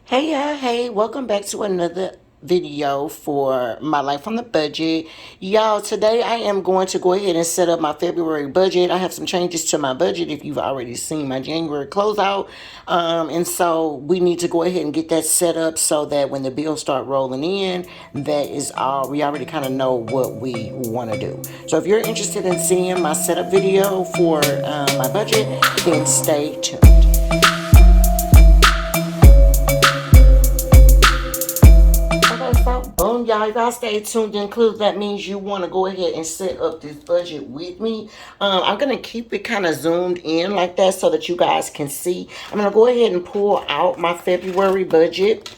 Hey y'all, hey, welcome back to another video for my life on the budget. Y'all, today I am going to go ahead and set up my February budget. I have some changes to my budget if you've already seen my January closeout. And so we need to go ahead and get that set up so that when the bills start rolling in, that is all, we already kind of know what we want to do. So if you're interested in seeing my setup video for my budget, then stay tuned. Boom, y'all. If y'all stay tuned in, clues, that means you want to go ahead and set up this budget with me. I'm going to keep it kind of zoomed in like that so that you guys can see. I'm going to go ahead and pull out my February budget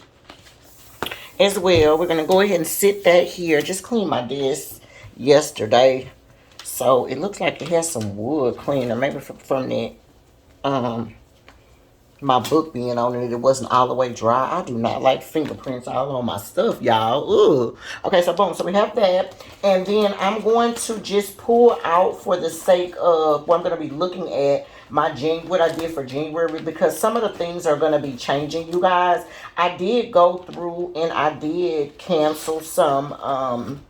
as well. We're going to go ahead and sit that here. Just cleaned my desk yesterday, so it looks like it has some wood cleaner, maybe from that my book being on it, it wasn't all the way dry. I do not like fingerprints all on my stuff, y'all. Ugh. Okay, so boom. So we have that. And then I'm going to just pull out, for the sake of what I'm going to be looking at, what I did for January, because some of the things are going to be changing, you guys. I did go through and I did cancel some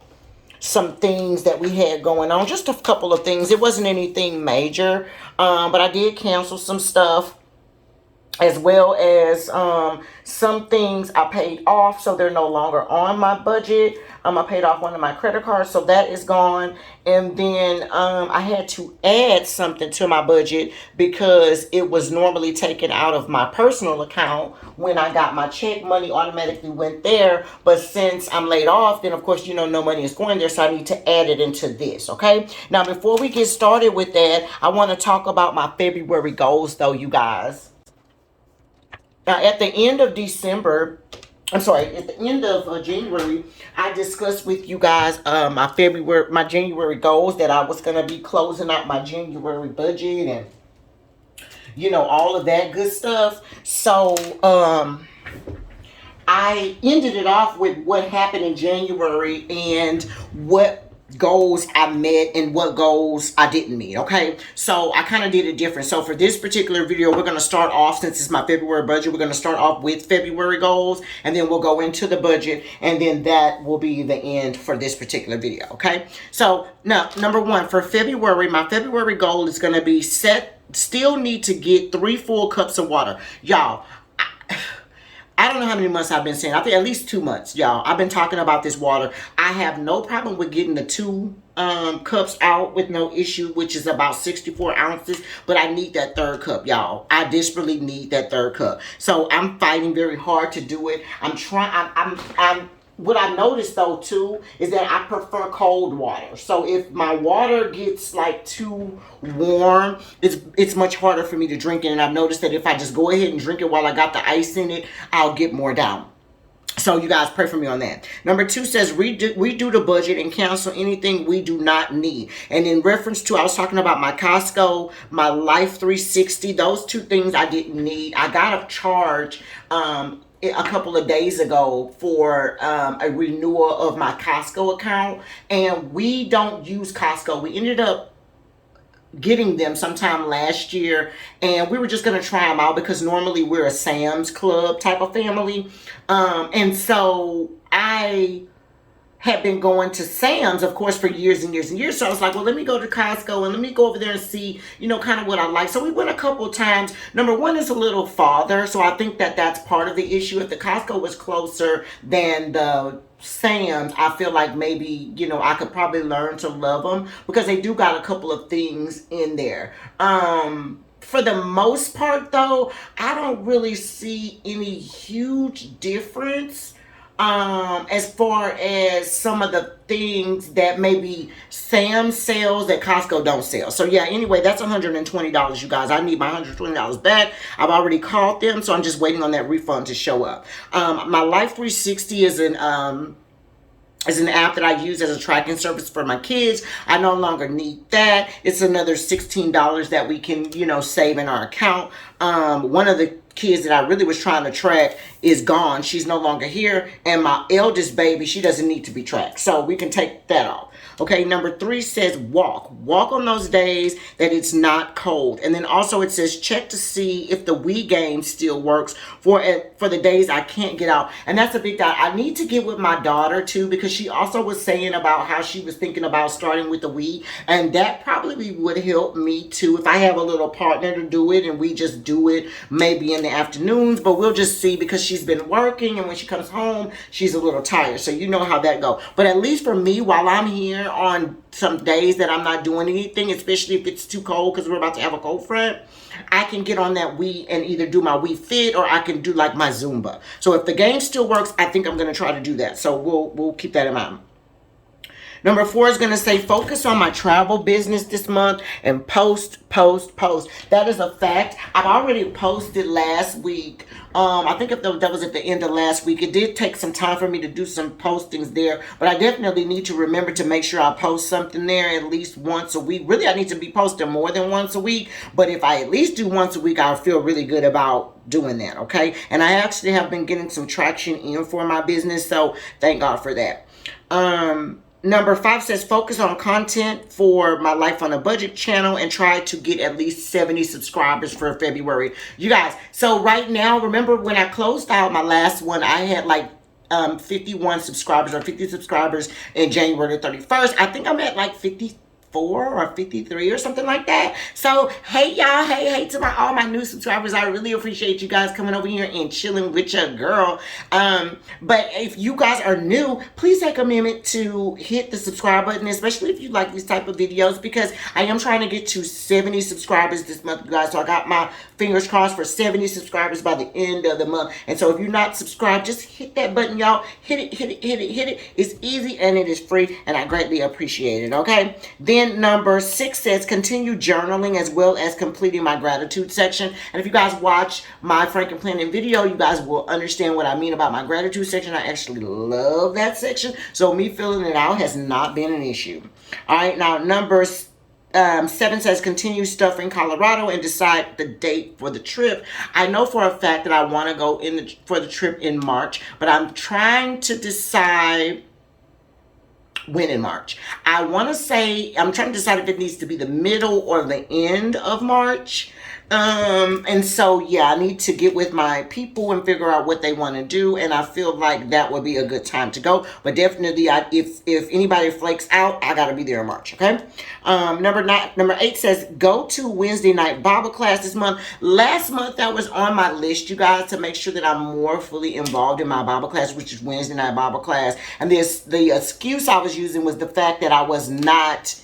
things that we had going on. Just a couple of things. It wasn't anything major. But I did cancel some stuff, as well as some things I paid off, so they're no longer on my budget. I paid off one of my credit cards, so that is gone. And then I had to add something to my budget because it was normally taken out of my personal account. When I got my check, money automatically went there, but since I'm laid off, then of course, you know, no money is going there, so I need to add it into this. Okay, now before we get started with that, I want to talk about my February goals, though, you guys. Now, at the end of December, I'm sorry, at the end of January, I discussed with you guys my January goals, that I was going to be closing out my January budget and, you know, all of that good stuff. So, I ended it off with what happened in January and what goals I met and what goals I didn't meet. Okay, so I kind of did it different. So for this particular video, we're going to start off, since it's my February budget, we're going to start off with February goals, and then we'll go into the budget, and then that will be the end for this particular video. Okay, so now, number one, for February, my February goal is going to be still need to get 3 full cups of water. Y'all, I don't know how many months I've been saying. I think at least 2 months, y'all. I've been talking about this water. I have no problem with getting the 2 cups out with no issue, which is about 64 ounces. But I need that 3rd cup, y'all. I desperately need that 3rd cup. So I'm fighting very hard to do it. I'm trying. I'm what I noticed, though, too, is that I prefer cold water. So if my water gets like too warm, it's much harder for me to drink it. And I've noticed that if I just go ahead and drink it while I got the ice in it, I'll get more down. So you guys pray for me on that. Number 2 says redo the budget and cancel anything we do not need. And in reference to, I was talking about my Costco, my Life 360, those 2 things I didn't need. I got a charge a couple of days ago for a renewal of my Costco account, and we don't use Costco. We ended up getting them sometime last year, and we were just going to try them out because normally we're a Sam's Club type of family. And so I had been going to Sam's, of course, for years and years and years. So I was like, well, let me go to Costco and let me go over there and see, you know, kind of what I like. So we went a couple of times. Number 1 is a little farther, so I think that that's part of the issue. If the Costco was closer than the Sam's, I feel like maybe, you know, I could probably learn to love them because they do got a couple of things in there. For the most part, though, I don't really see any huge difference as far as some of the things that maybe Sam sells that Costco don't sell. So yeah, anyway, that's $120, you guys. I need my $120 back. I've already called them, so I'm just waiting on that refund to show up. My Life 360 is an app that I use as a tracking service for my kids. I no longer need that. It's another $16 that we can, you know, save in our account. One of the kids that I really was trying to track is gone. She's no longer here. And my eldest baby, she doesn't need to be tracked. So we can take that off. Okay, number 3 says walk. Walk on those days that it's not cold. And then also it says check to see if the Wii game still works for the days I can't get out. And that's a big dot. I need to get with my daughter too, because she also was saying about how she was thinking about starting with the Wii. And that probably would help me too if I have a little partner to do it and we just do it maybe in the afternoons. But we'll just see, because she's been working and when she comes home, she's a little tired. So you know how that goes. But at least for me, while I'm here on some days that I'm not doing anything, especially if it's too cold because we're about to have a cold front, I can get on that Wii and either do my Wii Fit or I can do like my Zumba. So if the game still works, I think I'm going to try to do that. So we'll keep that in mind. Number 4 is going to say focus on my travel business this month and post. That is a fact. I've already posted last week. I think if that was at the end of last week. It did take some time for me to do some postings there, but I definitely need to remember to make sure I post something there at least once a week. Really, I need to be posting more than once a week, but if I at least do once a week, I'll feel really good about doing that, okay? And I actually have been getting some traction in for my business, so thank God for that. Number 5 says focus on content for my Life on a Budget channel and try to get at least 70 subscribers for February. You guys, so right now, remember when I closed out my last one, I had like 51 subscribers or 50 subscribers in January 31st. I think I'm at like 54 or 53 or something like that. So hey y'all, hey to all my new subscribers. I really appreciate you guys coming over here and chilling with your girl. But if you guys are new, please take a minute to hit the subscribe button, especially if you like these type of videos, because I am trying to get to 70 subscribers this month, you guys. So I got my fingers crossed for 70 subscribers by the end of the month. And so if you're not subscribed, just hit that button, y'all. Hit it. It's easy and it is free, and I greatly appreciate it, okay? Then number 6 says continue journaling as well as completing my gratitude section. And if you guys watch my Frank and Planning video, you guys will understand what I mean about my gratitude section. I actually love that section. So me filling it out has not been an issue. All right, now number 7 says continue stuff in Colorado and decide the date for the trip. I know for a fact that I want to go for the trip in March, but I'm trying to decide when in March. I'm trying to decide if it needs to be the middle or the end of March. And so, yeah, I need to get with my people and figure out what they want to do. And I feel like that would be a good time to go. But definitely, if anybody flakes out, I got to be there in March, okay? Number 8 says, go to Wednesday night Bible class this month. Last month, that was on my list, you guys, to make sure that I'm more fully involved in my Bible class, which is Wednesday night Bible class. And the excuse I was using was the fact that I was not...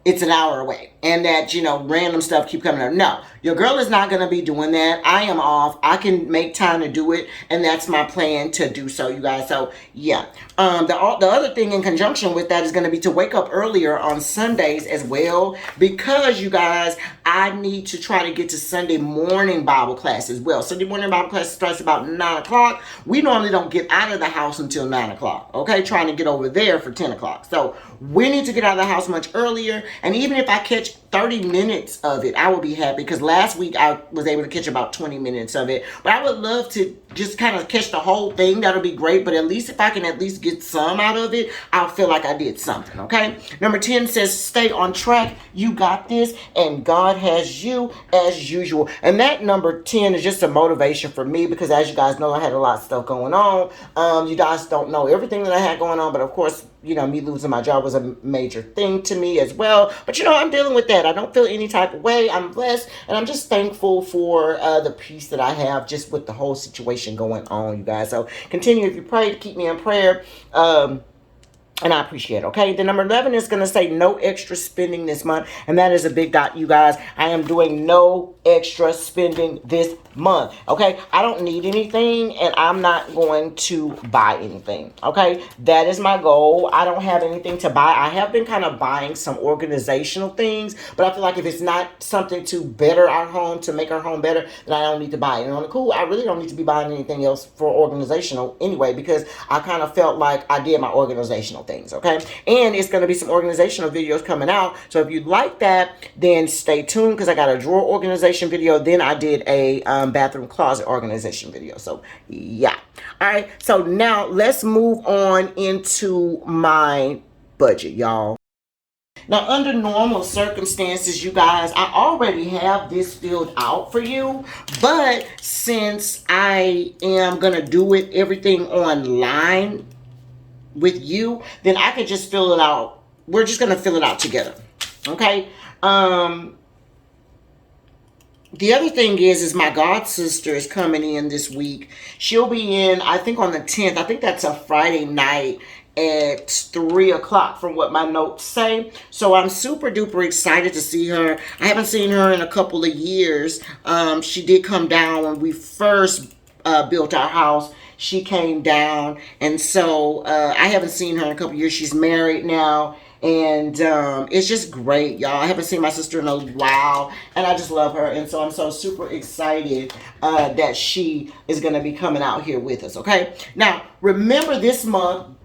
It's an hour away, and that, random stuff keep coming up. No, your girl is not going to be doing that. I am off. I can make time to do it, and that's my plan to do so, you guys. So, yeah. The other thing in conjunction with that is going to be to wake up earlier on Sundays as well, because, you guys, I need to try to get to Sunday morning Bible class as well. Sunday morning Bible class starts about 9 o'clock. We normally don't get out of the house until 9 o'clock, okay? Trying to get over there for 10 o'clock. So, we need to get out of the house much earlier. And even if I catch 30 minutes of it, I will be happy, because last week I was able to catch about 20 minutes of it. But I would love to just kind of catch the whole thing. That'll be great. But at least if I can at least get some out of it, I'll feel like I did something, okay? Number 10 says stay on track. You got this, and God has you as usual. And that number 10 is just a motivation for me, because as you guys know, I had a lot of stuff going on. You guys don't know everything that I had going on, but of course, me losing my job was a major thing to me as well. But, I'm dealing with that. I don't feel any type of way. I'm blessed. And I'm just thankful for the peace that I have just with the whole situation going on, you guys. So continue, if you pray, to keep me in prayer. And I appreciate it, okay? The number 11 is going to say no extra spending this month. And that is a big dot, you guys. I am doing no extra spending this month, okay? I don't need anything, and I'm not going to buy anything, okay? That is my goal. I don't have anything to buy. I have been kind of buying some organizational things, but I feel like if it's not something to better our home, to make our home better, then I don't need to buy it. And on the cool, I really don't need to be buying anything else for organizational anyway, because I kind of felt like I did my organizational things, okay? And it's going to be some organizational videos coming out. So if you like that, then stay tuned, because I got a drawer organization video. Then I did a bathroom closet organization video. So yeah. All right. So now let's move on into my budget, y'all. Now, under normal circumstances, you guys, I already have this filled out for you. But since I am going to do everything online with you, then I could just fill it out. We're just going to fill it out together. Okay? The other thing is my god sister is coming in this week. She'll be in, I think, on the 10th. I think that's a Friday night at 3 o'clock from what my notes say. So I'm super duper excited to see her. I haven't seen her in a couple of years. She did come down when we first built our house. She came down, and so I haven't seen her in a couple of years. She's married now. And it's just great, y'all. I haven't seen my sister in a while, and I just love her. And so I'm so super excited that she is going to be coming out here with us, okay? Now, remember this month,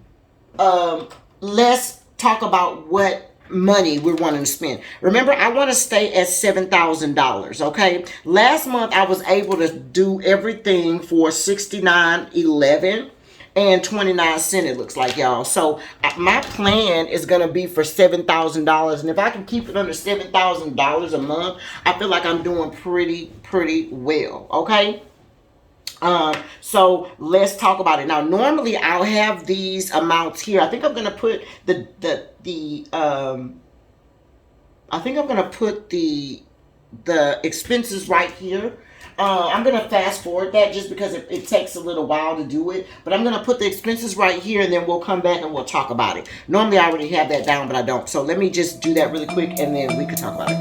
let's talk about what money we're wanting to spend. Remember, I want to stay at $7,000, okay? Last month, I was able to do everything for $69.11. and 29 cents, it looks like, y'all. So my plan is going to be for $7,000. And if I can keep it under $7,000 a month, I feel like I'm doing pretty well. Okay. So let's talk about it. Now, normally I'll have these amounts here. I think I'm going to put the expenses right here. I'm going to fast forward that just because it takes a little while to do it. But I'm going to put the expenses right here, and then we'll come back and we'll talk about it. Normally, I already have that down, but I don't. So let me just do that really quick, and then we can talk about it.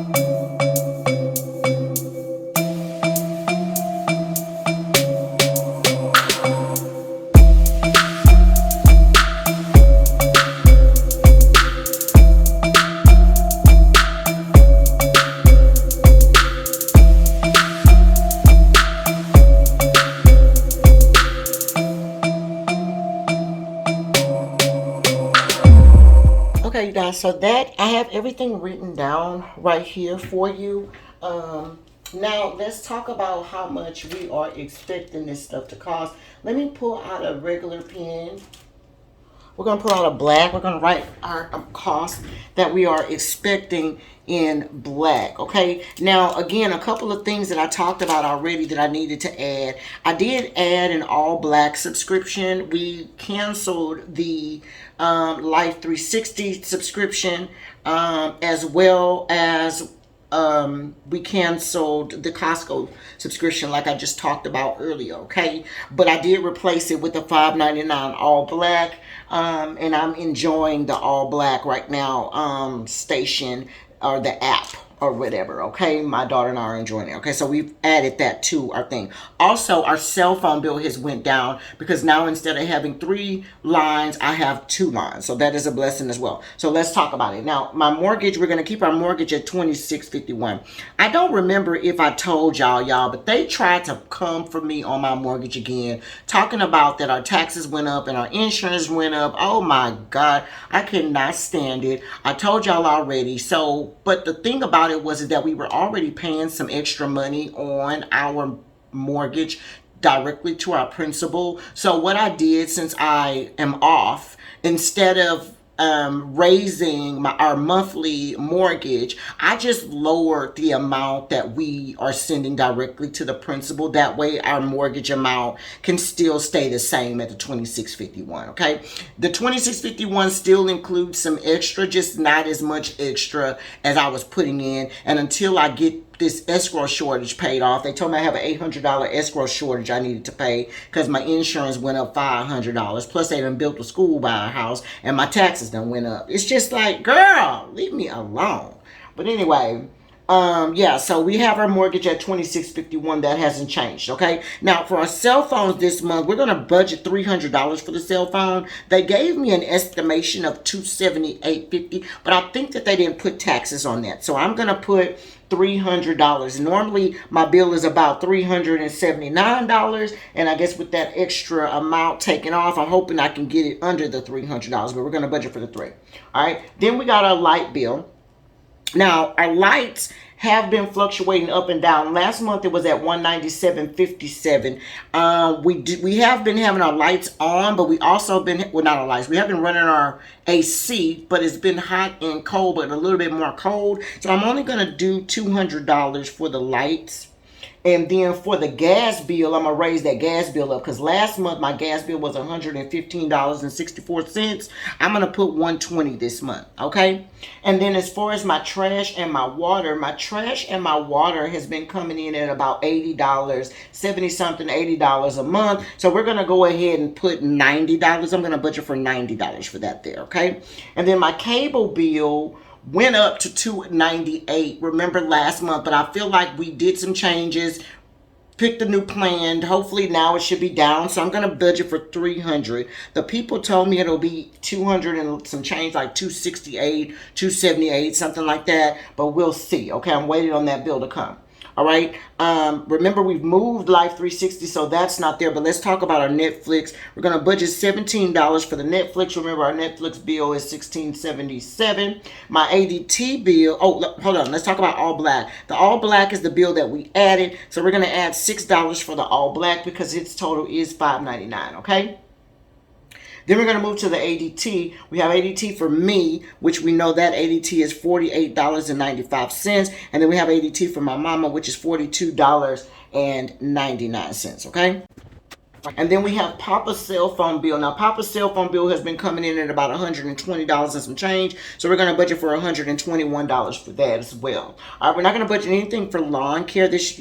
Okay, you guys, so that I have everything written down right here for you. Now let's talk about how much we are expecting this stuff to cost. Let me pull out a regular pen. We're going to pull out a black. We're going to write our cost that we are expecting in black. Okay. Now, again, a couple of things that I talked about already that I needed to add. I did add an all black subscription. We canceled the Life 360 subscription, as well as we canceled the Costco subscription like I just talked about earlier, okay? But I did replace it with a $5.99 all black, and I'm enjoying the all black right now station or the app or whatever, okay? My daughter and I are enjoying it, okay? So we've added that to our thing. Also, our cell phone bill has went down because now instead of having 3 lines, I have 2 lines. So that is a blessing as well. So let's talk about it. Now, my mortgage, we're going to keep our mortgage at $26.51. I don't remember if I told y'all, but they tried to come for me on my mortgage again, talking about that our taxes went up and our insurance went up. Oh my God, I cannot stand it. I told y'all already. So, but the thing about it was that we were already paying some extra money on our mortgage directly to our principal. So what I did, since I am off, instead of raising our monthly mortgage, I just lowered the amount that we are sending directly to the principal. That way our mortgage amount can still stay the same at the $26.51. Okay, the $26.51 still includes some extra, just not as much extra as I was putting in. And until I get this escrow shortage paid off, they told me I have an $800 escrow shortage I needed to pay because my insurance went up $500. Plus they done built a school by our house and my taxes done went up. It's just like, girl, leave me alone. But anyway, yeah, so we have our mortgage at $26.51. That hasn't changed, okay? Now, for our cell phones this month, we're going to budget $300 for the cell phone. They gave me an estimation of $278.50, but I think that they didn't put taxes on that. So I'm going to put $300. Normally, my bill is about $379, and I guess with that extra amount taken off, I'm hoping I can get it under the $300, but we're going to budget for the three. All right, then we got our light bill. Now, our lights have been fluctuating up and down. Last month, it was at $197.57. We have been having our lights on, but we also been, well, not our lights. We have been running our AC, but it's been hot and cold, but a little bit more cold. So I'm only going to do $200 for the lights. And then for the gas bill, I'm going to raise that gas bill up because last month my gas bill was $115.64. I'm going to put $120 this month, okay? And then as far as my trash and my water has been coming in at about $80, 70 something, $80 a month. So we're going to go ahead and put $90. I'm going to budget for $90 for that there, okay? And then my cable bill went up to $298, remember last month, but I feel like we did some changes, picked a new plan. Hopefully now it should be down, so I'm going to budget for $300. The people told me it'll be $200 and some change, like $268, $278, something like that, but we'll see. Okay, I'm waiting on that bill to come. All right. Remember, we've moved Life 360, so that's not there. But let's talk about our Netflix. We're going to budget $17 for the Netflix. Remember, our Netflix bill is $16.77. My ADT bill. Oh, hold on. Let's talk about All Black. The All Black is the bill that we added. So we're going to add $6 for the All Black because its total is $5.99. Okay. Then we're going to move to the ADT. We have ADT for me, which we know that ADT is $48.95. And then we have ADT for my mama, which is $42.99. Okay? And then we have Papa's cell phone bill. Now, Papa's cell phone bill has been coming in at about $120 and some change. So we're going to budget for $121 for that as well. All right, we're not going to budget anything for lawn care this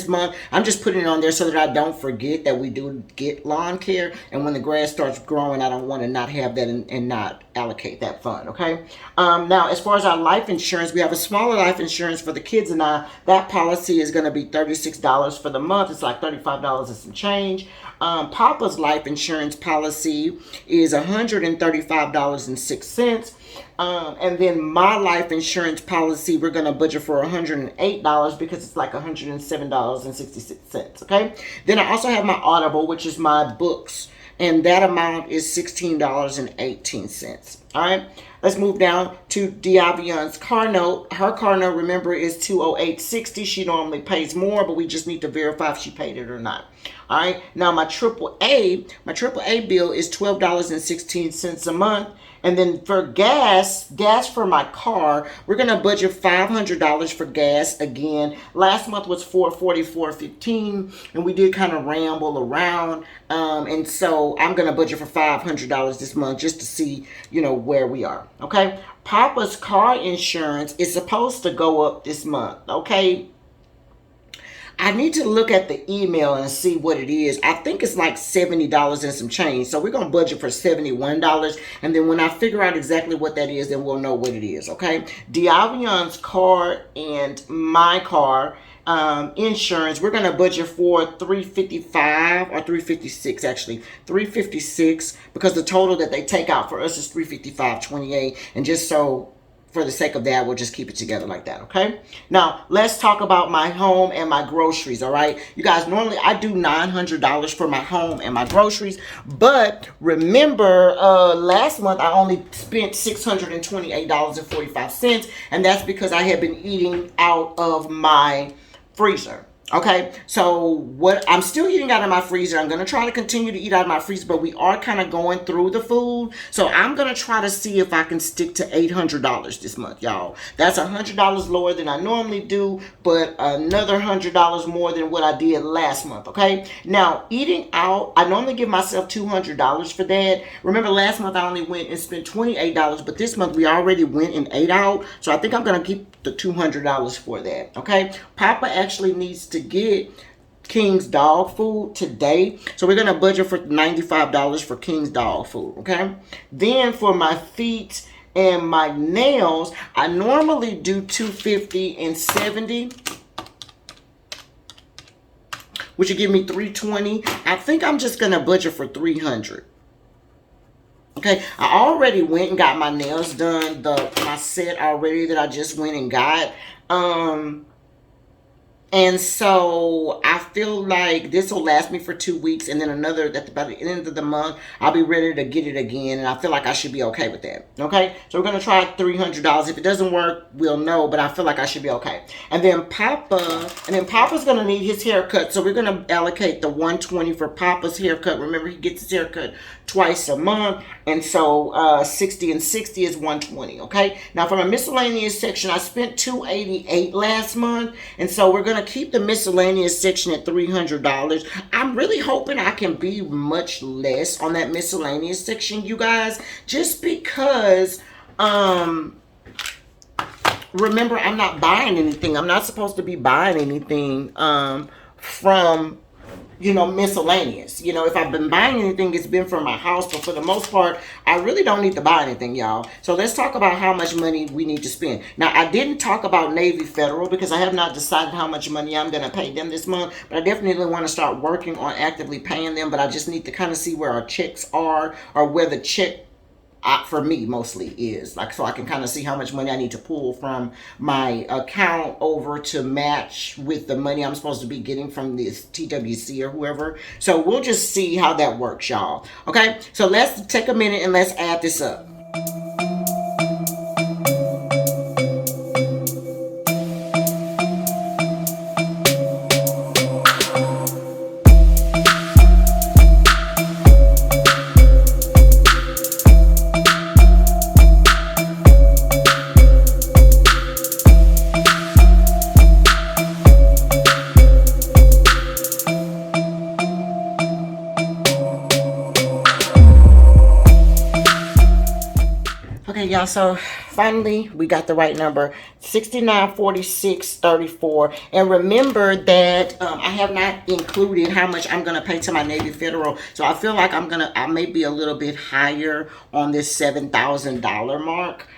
month. I'm just putting it on there so that I don't forget that we do get lawn care. And when the grass starts growing, I don't want to not have that and not allocate that fund, okay? Now, as far as our life insurance, we have a smaller life insurance for the kids and I. That policy is going to be $36 for the month. It's like $35 and some change. Papa's life insurance policy is $135.06. And then my life insurance policy, we're going to budget for $108 because it's like $107.66, okay? Then I also have my Audible, which is my books, and that amount is $16.18. All right, let's move down to Diavion's car note. Her car note, remember, is $208.60. She normally pays more, but we just need to verify if she paid it or not. All right, now my AAA bill is $12.16 a month. And then for gas for my car, we're going to budget $500 for gas again. Last month was $444.15, and we did kind of ramble around. And so I'm going to budget for $500 this month just to see, where we are. Okay. Papa's car insurance is supposed to go up this month. Okay. I need to look at the email and see what it is. I think it's like $70 and some change. So we're going to budget for $71. And then when I figure out exactly what that is, then we'll know what it is, okay? Diavion's car and my car insurance, we're going to budget for $355 or $356 actually. $356 because the total that they take out for us is $355.28. And just so for the sake of that, we'll just keep it together like that, okay? Now, let's talk about my home and my groceries, all right? You guys, normally I do $900 for my home and my groceries, but remember, last month I only spent $628.45, and that's because I had been eating out of my freezer. Okay, so I'm still eating out of my freezer. I'm going to try to continue to eat out of my freezer, but we are kind of going through the food. So I'm going to try to see if I can stick to $800 this month, y'all. That's $100 lower than I normally do, but another $100 more than what I did last month, okay? Now, eating out, I normally give myself $200 for that. Remember, last month I only went and spent $28, but this month we already went and ate out. So I think I'm going to keep the $200 for that, okay? Papa actually needs to get King's dog food today, so we're gonna budget for $95 for King's dog food, okay? Then for my feet and my nails, I normally do $250 and $70, which would give me $320. I think I'm just gonna budget for $300. Okay, I already went and got my nails done, my set already that I just went and got. And so I feel like this will last me for 2 weeks, and then another that by the end of the month I'll be ready to get it again, and I feel like I should be okay with that. Okay, so we're gonna try $300. If it doesn't work, we'll know, but I feel like I should be okay. And then Papa's gonna need his haircut, so we're gonna allocate the 120 for Papa's haircut. Remember, he gets his haircut twice a month, and so 60 and 60 is 120. Okay, now from a miscellaneous section, I spent $288 last month, and so we're gonna keep the miscellaneous section at $300. I'm really hoping I can be much less on that miscellaneous section, you guys, just because remember, I'm not buying anything. I'm not supposed to be buying anything from miscellaneous. If I've been buying anything, it's been from my house, but for the most part, I really don't need to buy anything, y'all. So let's talk about how much money we need to spend. Now, I didn't talk about Navy Federal because I have not decided how much money I'm going to pay them this month, but I definitely want to start working on actively paying them, but I just need to kind of see where our checks are, or where the check for me mostly is, like, so I can kind of see how much money I need to pull from my account over to match with the money I'm supposed to be getting from this TWC or whoever. So we'll just see how that works, y'all. Okay, so let's take a minute and let's add this up. Okay, y'all, so finally we got the right number, 6946.34. And remember that I have not included how much I'm gonna pay to my Navy Federal, so I feel like I may be a little bit higher on this $7,000 mark.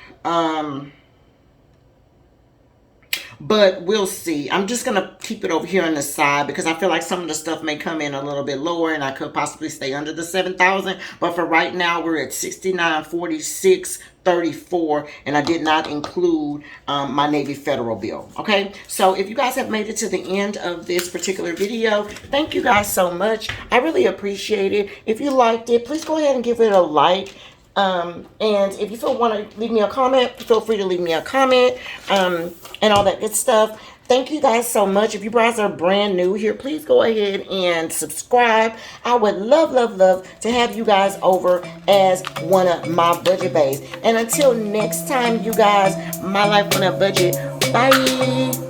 But we'll see. I'm just going to keep it over here on the side because I feel like some of the stuff may come in a little bit lower and I could possibly stay under the 7,000. But for right now, we're at 6946.34, and I did not include my Navy Federal bill. Okay, so if you guys have made it to the end of this particular video, thank you guys so much. I really appreciate it. If you liked it, please go ahead and give it a like. And if you want to leave me a comment, feel free to leave me a comment, and all that good stuff. Thank you guys so much. If you guys are brand new here, please go ahead and subscribe. I would love, love, love to have you guys over as one of my budget bays. And until next time, you guys, my life on a budget. Bye.